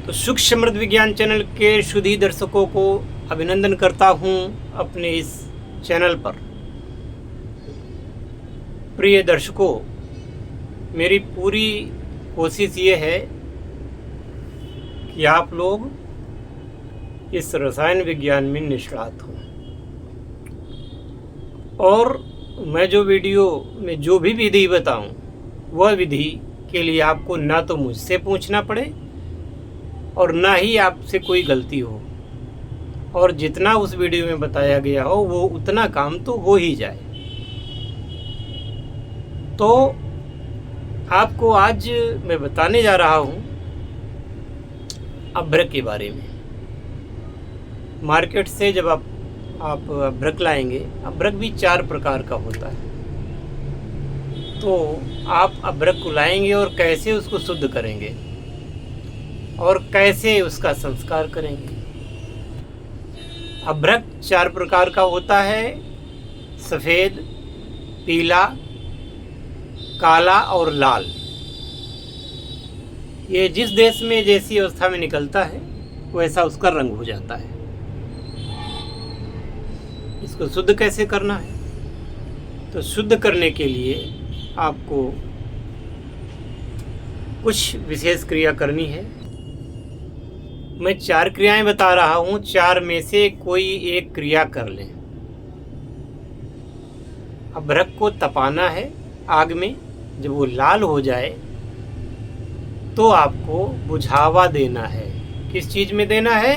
तो सुख समृद्ध विज्ञान चैनल के शुद्ध दर्शकों को अभिनंदन करता हूं अपने इस चैनल पर। प्रिय दर्शकों, मेरी पूरी कोशिश ये है कि आप लोग इस रसायन विज्ञान में निष्णात हों और मैं जो वीडियो में जो भी विधि बताऊं वह विधि के लिए आपको ना तो मुझसे पूछना पड़े और ना ही आपसे कोई गलती हो, और जितना उस वीडियो में बताया गया हो वो उतना काम तो हो ही जाए। तो आपको आज मैं बताने जा रहा हूँ अभ्रक के बारे में। मार्केट से जब आप अभ्रक लाएंगे, अभ्रक भी 4 प्रकार का होता है। तो आप अभ्रक को लाएंगे और कैसे उसको शुद्ध करेंगे और कैसे उसका संस्कार करेंगे। अभ्रक 4 प्रकार का होता है: सफ़ेद, पीला, काला और लाल। ये जिस देश में जैसी अवस्था में निकलता है वैसा उसका रंग हो जाता है। इसको शुद्ध कैसे करना है? तो शुद्ध करने के लिए आपको कुछ विशेष क्रिया करनी है। मैं 4 क्रियाएं बता रहा हूं, 4 में से कोई एक क्रिया कर लें। अभ्रक को तपाना है आग में। जब वो लाल हो जाए तो आपको बुझावा देना है। किस चीज में देना है?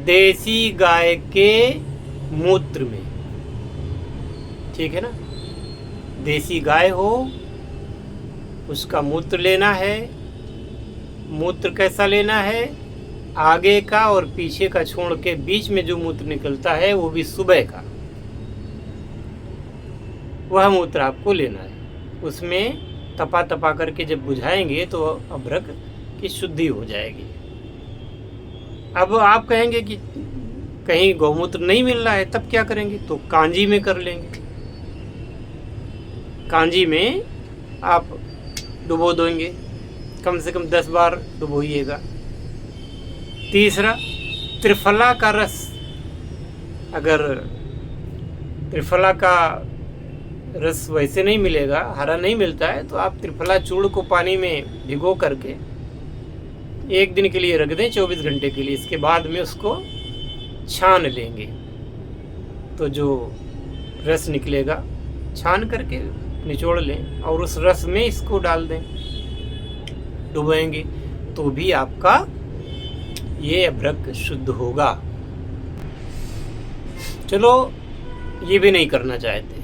देसी गाय के मूत्र में। ठीक है ना? देसी गाय हो उसका मूत्र लेना है। मूत्र कैसा लेना है? आगे का और पीछे का छोड़ के बीच में जो मूत्र निकलता है वो भी सुबह का, वह मूत्र आपको लेना है। उसमें तपा तपा करके जब बुझाएंगे तो अभ्रक की शुद्धि हो जाएगी। अब आप कहेंगे कि कहीं गौमूत्र नहीं मिल रहा है, तब क्या करेंगे? तो कांजी में कर लेंगे। कांजी में आप डुबो देंगे, कम से कम 10 बार डुबोइएगा। तीसरा, त्रिफला का रस। अगर त्रिफला का रस वैसे नहीं मिलेगा, हरा नहीं मिलता है, तो आप त्रिफला चूर्ण को पानी में भिगो करके 1 दिन के लिए रख दें, 24 घंटे के लिए। इसके बाद में उसको छान लेंगे तो जो रस निकलेगा छान करके निचोड़ लें और उस रस में इसको डाल दें, डुबोएंगे तो भी आपका ये अभ्रक शुद्ध होगा। चलो, ये भी नहीं करना चाहते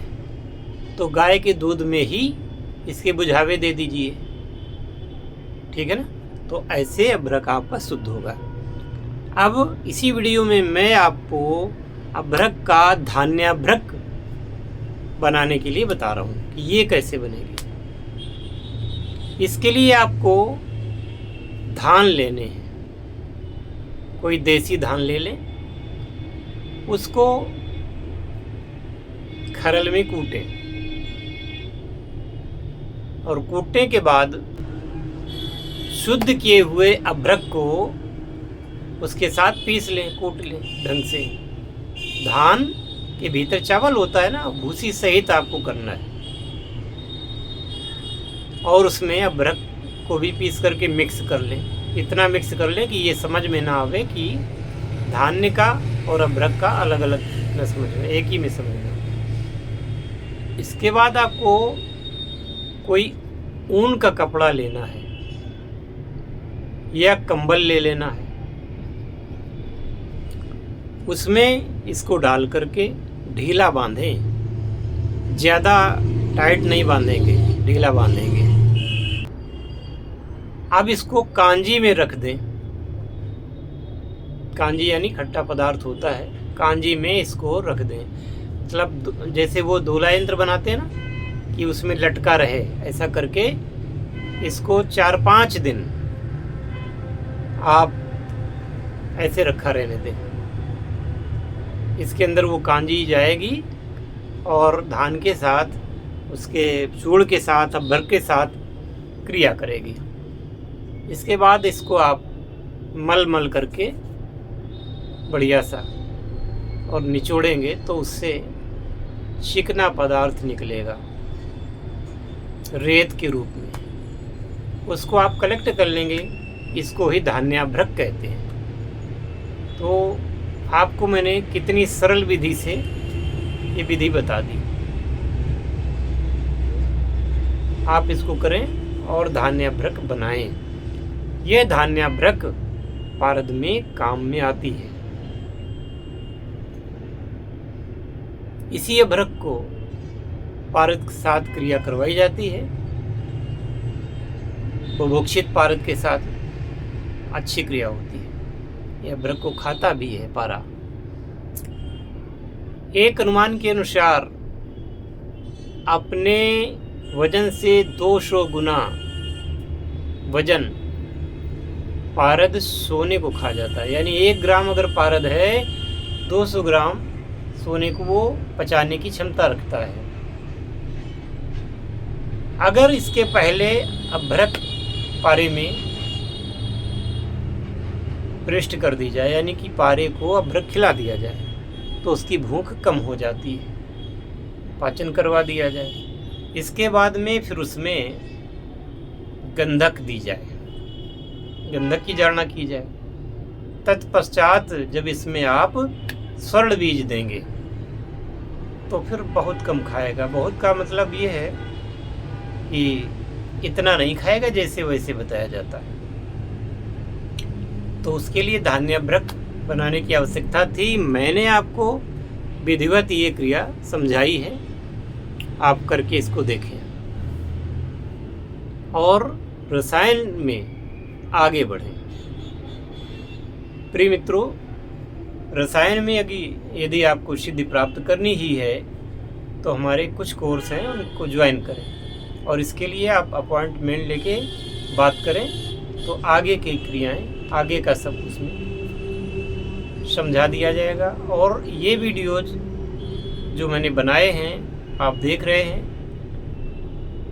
तो गाय के दूध में ही इसके बुझावे दे दीजिए। ठीक है ना? तो ऐसे अभ्रक आपका शुद्ध होगा। अब इसी वीडियो में मैं आपको अभ्रक का धान्याभ्रक बनाने के लिए बता रहा हूँ कि ये कैसे बनेगी। इसके लिए आपको धान लेने हैं। कोई देसी धान ले लें, उसको खरल में कूटें और कूटने के बाद शुद्ध किए हुए अभ्रक को उसके साथ पीस लें, कूट लें ढंग से। धान के भीतर चावल होता है ना, भूसी सहित आपको करना है और उसमें अभ्रक को भी पीस करके मिक्स कर लें। इतना मिक्स कर लें कि ये समझ में ना आवे कि धान्य का और अभ्रक का अलग अलग न समझ में, एक ही में समझना। इसके बाद आपको कोई ऊन का कपड़ा लेना है या कंबल ले लेना है। उसमें इसको डाल करके ढीला बांधें। ज़्यादा टाइट नहीं बांधेंगे, ढीला बांधेंगे। अब इसको कांजी में रख दें। कांजी यानी खट्टा पदार्थ होता है, कांजी में इसको रख दें। मतलब जैसे वो दोला यंत्र बनाते हैं ना कि उसमें लटका रहे, ऐसा करके इसको 4-5 दिन आप ऐसे रखा रहने दें। इसके अंदर वो कांजी जाएगी और धान के साथ, उसके चूड़ के साथ, अभ्रक के साथ क्रिया करेगी। इसके बाद इसको आप मल करके बढ़िया सा और निचोड़ेंगे तो उससे चिकना पदार्थ निकलेगा रेत के रूप में। उसको आप कलेक्ट कर लेंगे, इसको ही धान्याभ्रक कहते हैं। तो आपको मैंने कितनी सरल विधि से ये विधि बता दी, आप इसको करें और धान्याभ्रक बनाएं। यह धान्याभ्रक पारद में काम में आती है। इसी अभ्रक को पारद के साथ क्रिया करवाई जाती है। बुभुक्षित पारद के साथ अच्छी क्रिया होती है। यह अभ्रक को खाता भी है पारा। एक अनुमान के अनुसार अपने वजन से 200 गुना वजन पारद सोने को खा जाता है। यानी 1 ग्राम अगर पारद है, 200 ग्राम सोने को वो पचाने की क्षमता रखता है। अगर इसके पहले अभ्रक पारे में पृष्ठ कर दी जाए, यानी कि पारे को अभ्रक खिला दिया जाए, तो उसकी भूख कम हो जाती है। पाचन करवा दिया जाए। इसके बाद में फिर उसमें गंधक दी जाए, गंधक की जारना की जाए। तत्पश्चात जब इसमें आप स्वर्ण बीज देंगे तो फिर बहुत कम खाएगा। बहुत का मतलब ये है कि इतना नहीं खाएगा जैसे वैसे बताया जाता है। तो उसके लिए धान्याभ्रक बनाने की आवश्यकता थी। मैंने आपको विधिवत ये क्रिया समझाई है, आप करके इसको देखें और रसायन में आगे बढ़ें। प्रिय मित्रों, रसायन में यदि आपको सिद्धि प्राप्त करनी ही है तो हमारे कुछ कोर्स हैं, उनको ज्वाइन करें और इसके लिए आप अपॉइंटमेंट लेके बात करें तो आगे की क्रियाएं, आगे का सब उसमें समझा दिया जाएगा। और ये वीडियोज जो मैंने बनाए हैं आप देख रहे हैं,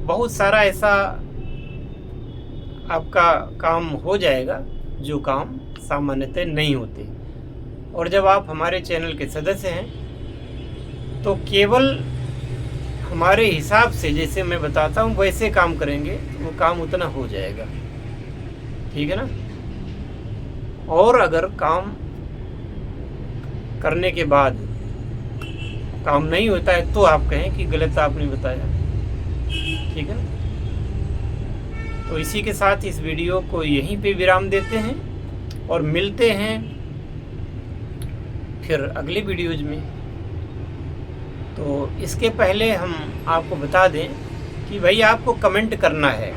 बहुत सारा ऐसा आपका काम हो जाएगा जो काम सामान्यतः नहीं होते। और जब आप हमारे चैनल के सदस्य हैं तो केवल हमारे हिसाब से जैसे मैं बताता हूँ वैसे काम करेंगे तो वो काम उतना हो जाएगा, ठीक है ना। और अगर काम करने के बाद काम नहीं होता है तो आप कहें कि गलत आपने बताया, ठीक है ना। तो इसी के साथ इस वीडियो को यहीं पे विराम देते हैं और मिलते हैं फिर अगले वीडियोज में। तो इसके पहले हम आपको बता दें कि भाई आपको कमेंट करना है।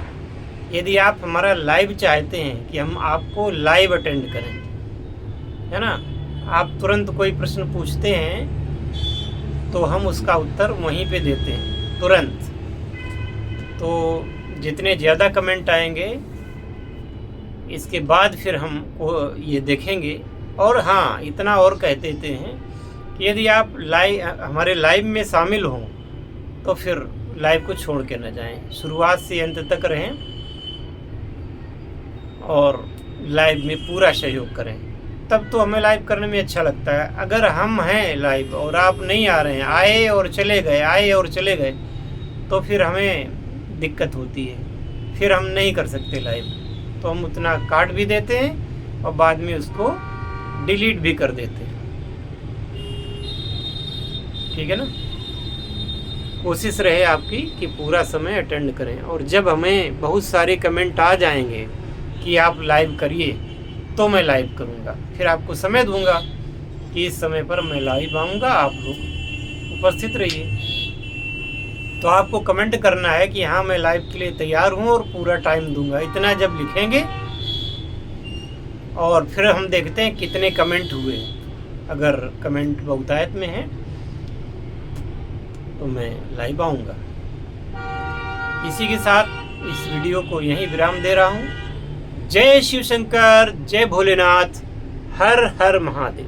यदि आप हमारा लाइव चाहते हैं कि हम आपको लाइव अटेंड करें, है ना, आप तुरंत कोई प्रश्न पूछते हैं तो हम उसका उत्तर वहीं पे देते हैं तुरंत। तो जितने ज़्यादा कमेंट आएंगे इसके बाद फिर हम ये देखेंगे। और हाँ, इतना और कह देते हैं कि यदि आप हमारे लाइव में शामिल हों तो फिर लाइव को छोड़ के न जाएं, शुरुआत से अंत तक रहें और लाइव में पूरा सहयोग करें। तब तो हमें लाइव करने में अच्छा लगता है। अगर हम हैं लाइव और आप नहीं आ रहे हैं, आए और चले गए, तो फिर हमें दिक्कत होती है, फिर हम नहीं कर सकते लाइव। तो हम उतना काट भी देते हैं और बाद में उसको डिलीट भी कर देते हैं, ठीक है ना। कोशिश रहे आपकी कि पूरा समय अटेंड करें। और जब हमें बहुत सारे कमेंट आ जाएंगे कि आप लाइव करिए तो मैं लाइव करूंगा, फिर आपको समय दूंगा कि इस समय पर मैं लाइव आऊँगा, आप लोग उपस्थित रहिए। तो आपको कमेंट करना है कि हाँ मैं लाइव के लिए तैयार हूँ और पूरा टाइम दूंगा। इतना जब लिखेंगे और फिर हम देखते हैं कितने कमेंट हुए। अगर कमेंट बहुतायत में है तो मैं लाइव आऊँगा। इसी के साथ इस वीडियो को यहीं विराम दे रहा हूँ। जय शिव शंकर, जय भोलेनाथ, हर हर महादेव।